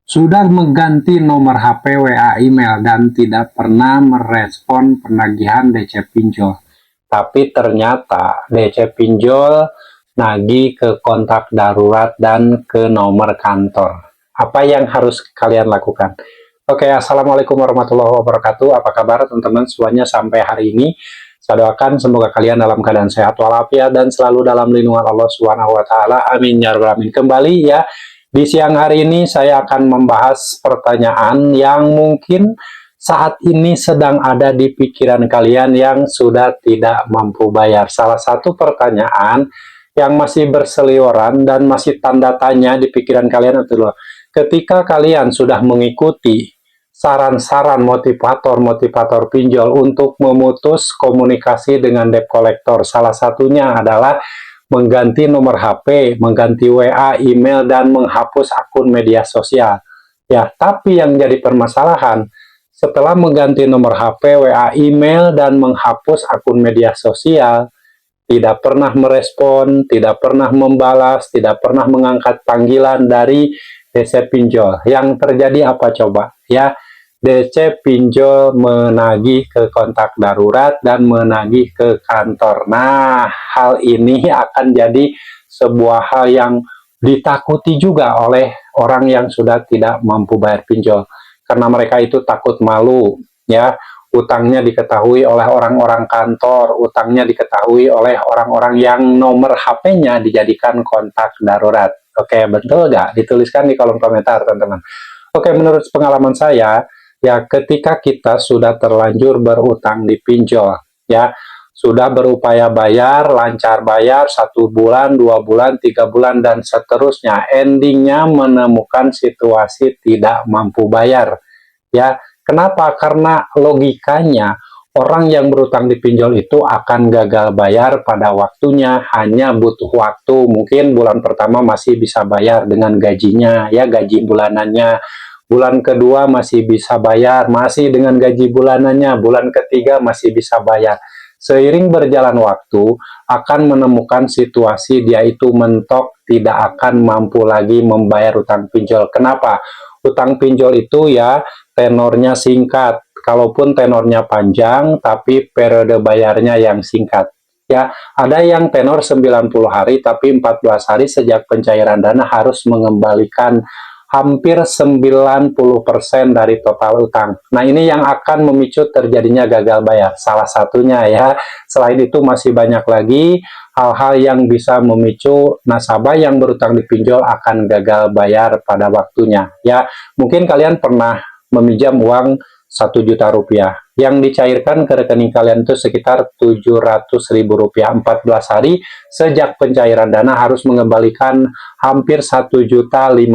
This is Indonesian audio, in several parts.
Sudah mengganti nomor HP, WA, email, dan tidak pernah merespon penagihan DC pinjol. Tapi ternyata DC pinjol nagih ke kontak darurat dan ke nomor kantor. Apa yang harus kalian lakukan? Oke, Assalamualaikum warahmatullahi wabarakatuh. Apa kabar teman-teman semuanya sampai hari ini? Saya doakan semoga kalian dalam keadaan sehat walafiat dan selalu dalam lindungan Allah Subhanahu wa taala. Amin ya rabbal alamin. Kembali ya, di siang hari ini saya akan membahas pertanyaan yang mungkin saat ini sedang ada di pikiran kalian yang sudah tidak mampu bayar. Salah satu pertanyaan yang masih berseliweran dan masih tanda tanya di pikiran kalian adalah ketika kalian sudah mengikuti saran-saran motivator pinjol untuk memutus komunikasi dengan debt collector. Salah satunya adalah mengganti nomor HP, mengganti WA, email, dan menghapus akun media sosial. Ya, tapi yang jadi permasalahan, setelah mengganti nomor HP, WA, email, dan menghapus akun media sosial, tidak pernah merespon, tidak pernah membalas, tidak pernah mengangkat panggilan dari DC pinjol. Yang terjadi apa coba? Ya, DC pinjol menagih ke kontak darurat dan menagih ke kantor. Nah, hal ini akan jadi sebuah hal yang ditakuti juga oleh orang yang sudah tidak mampu bayar pinjol. Karena mereka itu takut malu, ya. Utangnya diketahui oleh orang-orang kantor, utangnya diketahui oleh orang-orang yang nomor HP-nya dijadikan kontak darurat. Oke, betul nggak? Dituliskan di kolom komentar, teman-teman. Oke, menurut pengalaman saya, ya ketika kita sudah terlanjur berutang di pinjol, ya sudah berupaya bayar, lancar bayar 1 bulan, 2 bulan, 3 bulan, dan seterusnya, endingnya menemukan situasi tidak mampu bayar. Ya, kenapa? Karena logikanya orang yang berutang di pinjol itu akan gagal bayar pada waktunya, hanya butuh waktu. Mungkin bulan pertama masih bisa bayar dengan gajinya, ya gaji bulanannya. Bulan kedua masih bisa bayar, masih dengan gaji bulanannya. Bulan ketiga masih bisa bayar. Seiring berjalan waktu, akan menemukan situasi dia itu mentok, tidak akan mampu lagi membayar utang pinjol. Kenapa? Utang pinjol itu ya tenornya singkat. Kalaupun tenornya panjang, tapi periode bayarnya yang singkat. Ya, ada yang tenor 90 hari, tapi 14 hari sejak pencairan dana harus mengembalikan hampir 90% dari total utang. Nah, ini yang akan memicu terjadinya gagal bayar. Salah satunya ya. Selain itu masih banyak lagi hal-hal yang bisa memicu nasabah yang berutang di pinjol akan gagal bayar pada waktunya. Ya, mungkin kalian pernah meminjam uang 1 juta rupiah. Yang dicairkan ke rekening kalian itu sekitar 700.000 rupiah. 14 hari sejak pencairan dana harus mengembalikan hampir 1.500.000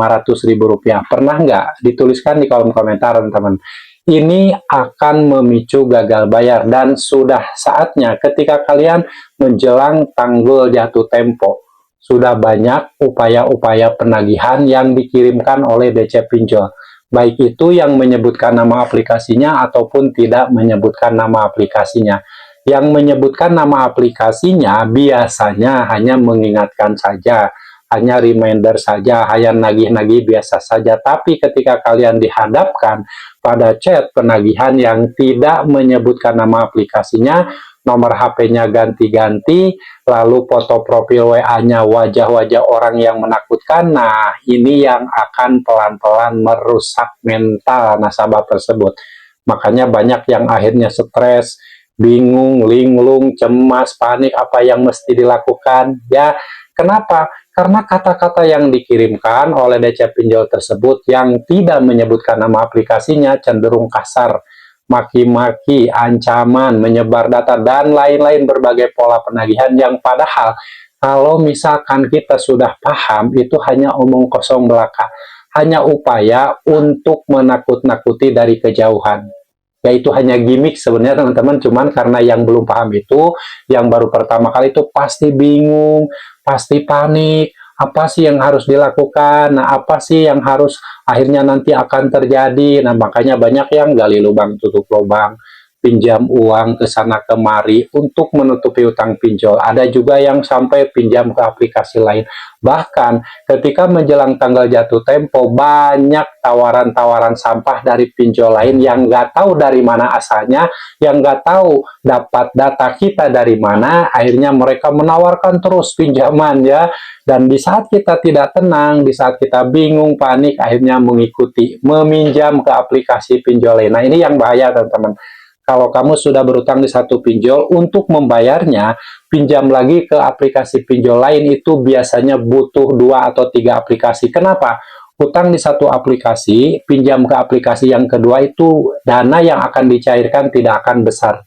rupiah. Pernah nggak? Dituliskan di kolom komentar, teman-teman. Ini akan memicu gagal bayar dan sudah saatnya ketika kalian menjelang tanggal jatuh tempo. Sudah banyak upaya-upaya penagihan yang dikirimkan oleh DC pinjol. Baik itu yang menyebutkan nama aplikasinya ataupun tidak menyebutkan nama aplikasinya. Yang menyebutkan nama aplikasinya biasanya hanya mengingatkan saja, hanya reminder saja, hanya nagih-nagih biasa saja. Tapi ketika kalian dihadapkan pada chat penagihan yang tidak menyebutkan nama aplikasinya, nomor HP-nya ganti-ganti, lalu foto profil WA-nya wajah-wajah orang yang menakutkan, nah ini yang akan pelan-pelan merusak mental nasabah tersebut. Makanya banyak yang akhirnya stres, bingung, linglung, cemas, panik, apa yang mesti dilakukan. Ya, kenapa? Karena kata-kata yang dikirimkan oleh DC pinjol tersebut yang tidak menyebutkan nama aplikasinya cenderung kasar, maki-maki, ancaman, menyebar data, dan lain-lain berbagai pola penagihan yang padahal kalau misalkan kita sudah paham itu hanya omong kosong belaka, hanya upaya untuk menakut-nakuti dari kejauhan. Yaitu hanya gimmick sebenarnya teman-teman, cuman karena yang belum paham itu, yang baru pertama kali itu pasti bingung, pasti panik, apa sih yang harus dilakukan, nah apa sih yang harus akhirnya nanti akan terjadi. Nah makanya banyak yang gali lubang tutup lubang, pinjam uang ke sana kemari untuk menutupi utang pinjol. Ada juga yang sampai pinjam ke aplikasi lain. Bahkan ketika menjelang tanggal jatuh tempo, banyak tawaran-tawaran sampah dari pinjol lain yang nggak tahu dari mana asalnya, yang nggak tahu dapat data kita dari mana, akhirnya mereka menawarkan terus pinjaman ya. Dan di saat kita tidak tenang, di saat kita bingung, panik, akhirnya mengikuti, meminjam ke aplikasi pinjol lain. Nah, ini yang bahaya, teman-teman. Kalau kamu sudah berutang di satu pinjol, untuk membayarnya, pinjam lagi ke aplikasi pinjol lain itu biasanya butuh 2 atau 3 aplikasi. Kenapa? Utang di satu aplikasi, pinjam ke aplikasi yang kedua itu dana yang akan dicairkan tidak akan besar.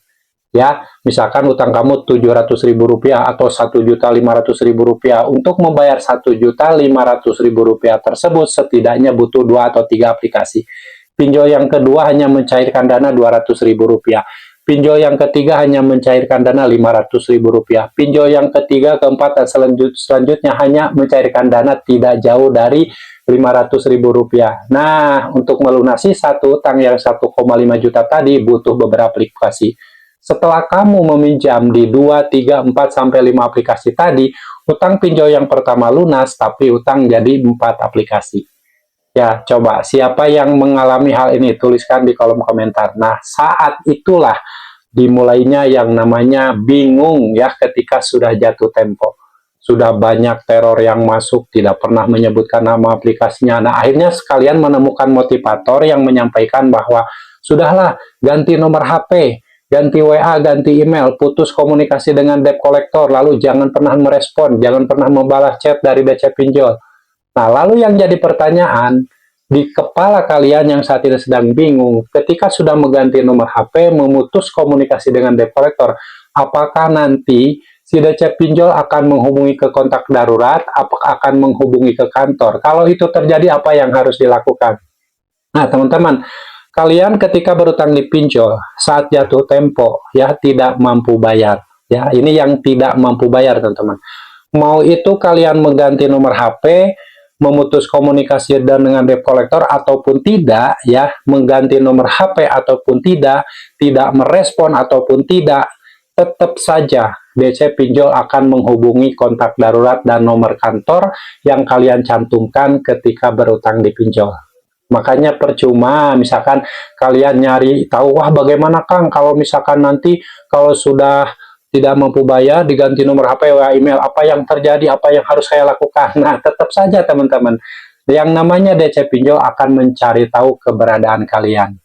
Ya, misalkan utang kamu Rp700.000 atau Rp1.500.000, untuk membayar Rp1.500.000 tersebut setidaknya butuh 2 atau 3 aplikasi. Pinjol yang kedua hanya mencairkan dana Rp200.000. Pinjol yang ketiga hanya mencairkan dana Rp500.000. Pinjol yang ketiga, keempat, dan selanjutnya hanya mencairkan dana tidak jauh dari Rp500.000. Nah, untuk melunasi satu utang yang 1,5 juta tadi butuh beberapa aplikasi. Setelah kamu meminjam di 2, 3, 4, sampai 5 aplikasi tadi, utang pinjol yang pertama lunas, tapi utang jadi 4 aplikasi. Ya, coba siapa yang mengalami hal ini, tuliskan di kolom komentar. Nah, saat itulah dimulainya yang namanya bingung ya, ketika sudah jatuh tempo. Sudah banyak teror yang masuk, tidak pernah menyebutkan nama aplikasinya. Nah, akhirnya sekalian menemukan motivator yang menyampaikan bahwa sudahlah, ganti nomor HP, ganti WA, ganti email, putus komunikasi dengan debt collector, lalu jangan pernah merespon, jangan pernah membalas chat dari DC Pinjol. Nah, lalu yang jadi pertanyaan, di kepala kalian yang saat ini sedang bingung, ketika sudah mengganti nomor HP, memutus komunikasi dengan debt collector, apakah nanti si DC Pinjol akan menghubungi ke kontak darurat, apakah akan menghubungi ke kantor? Kalau itu terjadi, apa yang harus dilakukan? Nah, teman-teman, kalian ketika berutang di pinjol, saat jatuh tempo, ya tidak mampu bayar. Ya, ini yang tidak mampu bayar, teman-teman. Mau itu kalian mengganti nomor HP, memutus komunikasi dengan debt collector ataupun tidak, ya, mengganti nomor HP ataupun tidak merespon ataupun tidak, tetap saja DC Pinjol akan menghubungi kontak darurat dan nomor kantor yang kalian cantumkan ketika berutang di pinjol. Makanya percuma misalkan kalian nyari tahu, wah bagaimana Kang kalau misalkan nanti kalau sudah tidak mampu bayar, diganti nomor HP, WA, email, apa yang terjadi, apa yang harus saya lakukan? Nah, tetap saja teman-teman, yang namanya DC Pinjol akan mencari tahu keberadaan kalian.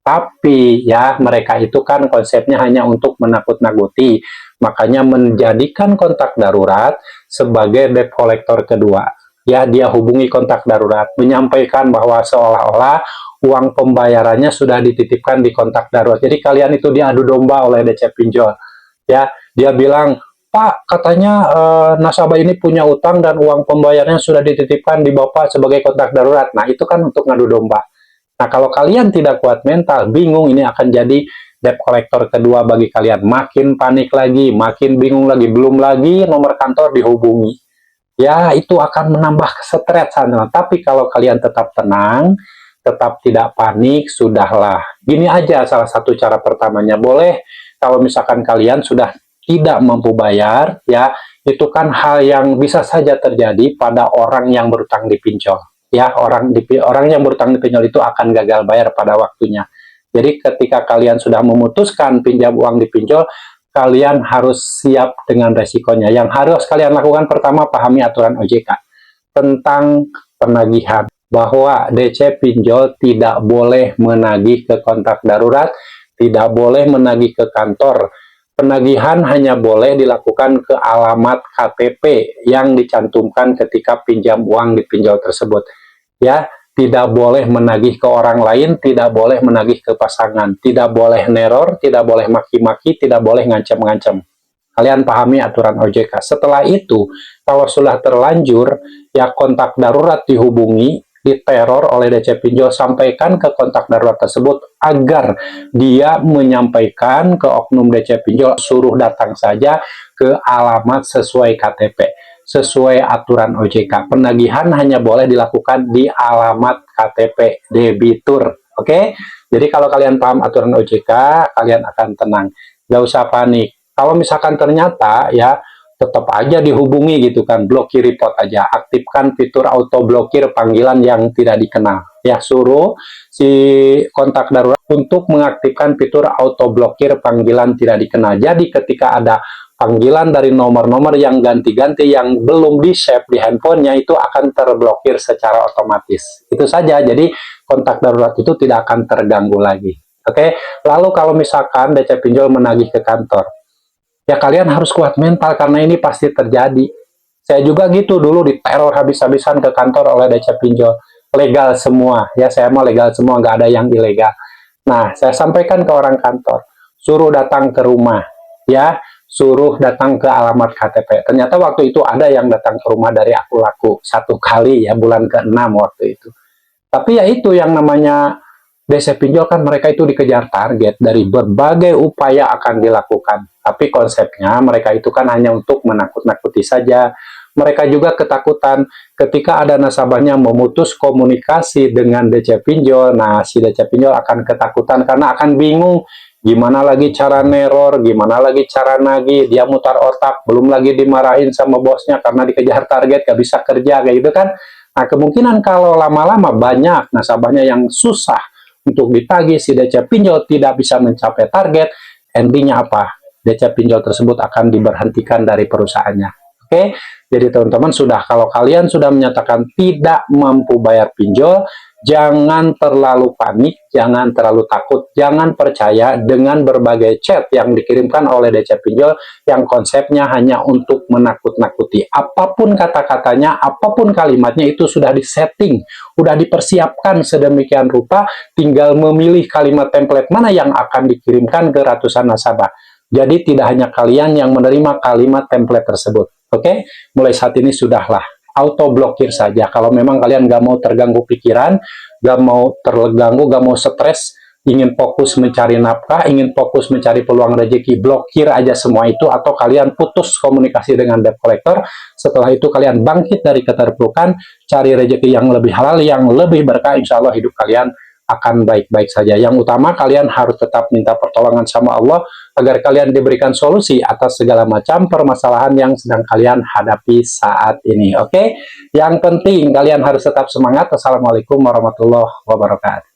Tapi ya, mereka itu kan konsepnya hanya untuk menakut-nakuti, makanya menjadikan kontak darurat sebagai debt collector kedua. Ya, dia hubungi kontak darurat, menyampaikan bahwa seolah-olah uang pembayarannya sudah dititipkan di kontak darurat. Jadi kalian itu diadu domba oleh DC Pinjol. Ya, dia bilang, Pak, katanya nasabah ini punya utang dan uang pembayarannya sudah dititipkan di Bapak sebagai kontak darurat. Nah, itu kan untuk ngadu domba. Nah, kalau kalian tidak kuat mental, bingung, ini akan jadi debt collector kedua bagi kalian. Makin panik lagi, makin bingung lagi, belum lagi nomor kantor dihubungi. Ya, itu akan menambah stres. Tapi kalau kalian tetap tenang, tetap tidak panik, sudahlah. Gini aja salah satu cara pertamanya. Boleh kalau misalkan kalian sudah tidak mampu bayar, ya, itu kan hal yang bisa saja terjadi pada orang yang berutang di pinjol. Ya, orang yang berutang di pinjol itu akan gagal bayar pada waktunya. Jadi ketika kalian sudah memutuskan pinjam uang di pinjol, kalian harus siap dengan resikonya. Yang harus kalian lakukan pertama, pahami aturan OJK tentang penagihan, bahwa DC Pinjol tidak boleh menagih ke kontak darurat, tidak boleh menagih ke kantor. Penagihan hanya boleh dilakukan ke alamat KTP yang dicantumkan ketika pinjam uang di pinjol tersebut. Ya, tidak boleh menagih ke orang lain, tidak boleh menagih ke pasangan, tidak boleh neror, tidak boleh maki-maki, tidak boleh ngancam-ngancam. Kalian pahami aturan OJK. Setelah itu, kalau sudah terlanjur, ya kontak darurat dihubungi, diteror oleh DC Pinjol, sampaikan ke kontak darurat tersebut agar dia menyampaikan ke oknum DC Pinjol, suruh datang saja ke alamat sesuai KTP, sesuai aturan OJK. Penagihan hanya boleh dilakukan di alamat KTP debitur. Oke? Jadi kalau kalian paham aturan OJK, kalian akan tenang, nggak usah panik. Kalau misalkan ternyata ya tetap aja dihubungi gitu kan, blokir report aja, aktifkan fitur auto blokir panggilan yang tidak dikenal. Ya, suruh si kontak darurat untuk mengaktifkan fitur auto blokir panggilan tidak dikenal. Jadi ketika ada panggilan dari nomor-nomor yang ganti-ganti yang belum di-save di handphonenya itu akan terblokir secara otomatis. Itu saja, jadi kontak darurat itu tidak akan terganggu lagi. Oke, lalu kalau misalkan DC Pinjol menagih ke kantor, ya kalian harus kuat mental karena ini pasti terjadi. Saya juga gitu dulu diteror habis-habisan ke kantor oleh DC Pinjol. Legal semua, ya saya mau legal semua, nggak ada yang ilegal. Nah, saya sampaikan ke orang kantor, suruh datang ke rumah, ya, suruh datang ke alamat KTP. Ternyata waktu itu ada yang datang ke rumah dari aku laku 1 kali ya, bulan ke-6 waktu itu. Tapi ya itu yang namanya DC Pinjol kan mereka itu dikejar target dari berbagai upaya akan dilakukan. Tapi konsepnya mereka itu kan hanya untuk menakut-nakuti saja. Mereka juga ketakutan ketika ada nasabahnya memutus komunikasi dengan DC Pinjol. Nah, si DC Pinjol akan ketakutan karena akan bingung gimana lagi cara neror, gimana lagi cara nagih, dia mutar otak, belum lagi dimarahin sama bosnya karena dikejar target, gak bisa kerja, kayak gitu kan. Nah, kemungkinan kalau lama-lama banyak nasabahnya yang susah untuk ditagih, si DC Pinjol tidak bisa mencapai target, endingnya apa? DC Pinjol tersebut akan diberhentikan dari perusahaannya. Oke, jadi teman-teman kalau kalian sudah menyatakan tidak mampu bayar pinjol, jangan terlalu panik, jangan terlalu takut, jangan percaya dengan berbagai chat yang dikirimkan oleh DC Pinjol yang konsepnya hanya untuk menakut-nakuti. Apapun kata-katanya, apapun kalimatnya itu sudah disetting, sudah dipersiapkan sedemikian rupa, tinggal memilih kalimat template mana yang akan dikirimkan ke ratusan nasabah. Jadi tidak hanya kalian yang menerima kalimat template tersebut. Oke, mulai saat ini sudahlah auto blokir saja. Kalau memang kalian gak mau terganggu pikiran, gak mau terganggu, gak mau stres, ingin fokus mencari nafkah, ingin fokus mencari peluang rezeki, blokir aja semua itu, atau kalian putus komunikasi dengan debt collector. Setelah itu kalian bangkit dari keterpurukan, cari rezeki yang lebih halal, yang lebih berkah, insya Allah hidup kalian akan baik-baik saja. Yang utama kalian harus tetap minta pertolongan sama Allah agar kalian diberikan solusi atas segala macam permasalahan yang sedang kalian hadapi saat ini. Oke? Yang penting kalian harus tetap semangat. Assalamualaikum warahmatullahi wabarakatuh.